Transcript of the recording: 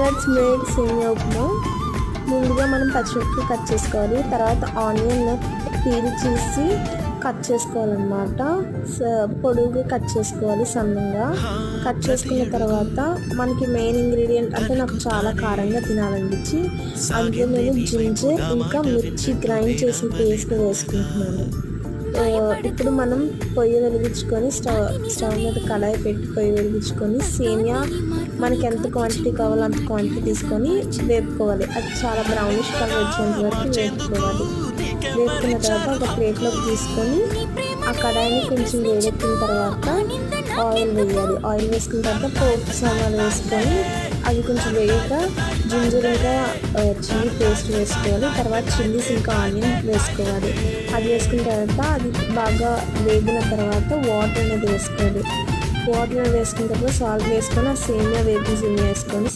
Let's make సేమియా ఉప్మా. ముందుగా మనం పచ్చిమిరపకాయలు కట్ చేసుకోవాలి. తర్వాత ఆనియన్ పీల్ చేసి కట్ చేసుకోవాలన్నమాట. పొడుగుగా కట్ చేసుకోవాలి, సన్నంగా కట్ చేసుకున్న తర్వాత మనకి మెయిన్ ఇంగ్రీడియంట్ అంటే నాకు చాలా కారంగా తినాలనిపించి అందులో నేను జింజర్ ఇంకా మిర్చి గ్రైండ్ చేసిన పేస్ట్ వేసుకుంటున్నాను. ఇప్పుడు మనం పొయ్యి వెలిగించుకొని స్టవ్ మీద కడాయి పెట్టి పొయ్యి వెలిగించుకొని సేమియా మనకి ఎంత క్వాంటిటీ కావాలో అంత క్వాంటిటీ తీసుకొని వేపుకోవాలి. అది చాలా బ్రౌనిష్ కలర్ వచ్చేంత వరకు వేపుకోవాలి. వేపుకున్న తర్వాత ఒక ప్లేట్లోకి తీసుకొని ఆ కడాయిని కొంచెం వేడెక్కిన తర్వాత ఆయిల్ వేయాలి. ఆయిల్ వేసుకున్న తర్వాత పోపు సామాన్లు వేసుకొని అది కొంచెం వేయగా జింజర్ ఇంకా చిల్లీ పేస్ట్ వేసుకోవాలి. తర్వాత చిల్లీస్ ఇంకా ఆనియన్ వేసుకోవాలి. అది వేసుకున్న తర్వాత అది బాగా వేగిన తర్వాత వాటర్ అనేది వేసుకోవాలి. వాటర్ వేసుకున్న తర్వాత సాల్ట్ వేసుకొని ఆ సేమియా వేసిన సేమియా వేసుకొని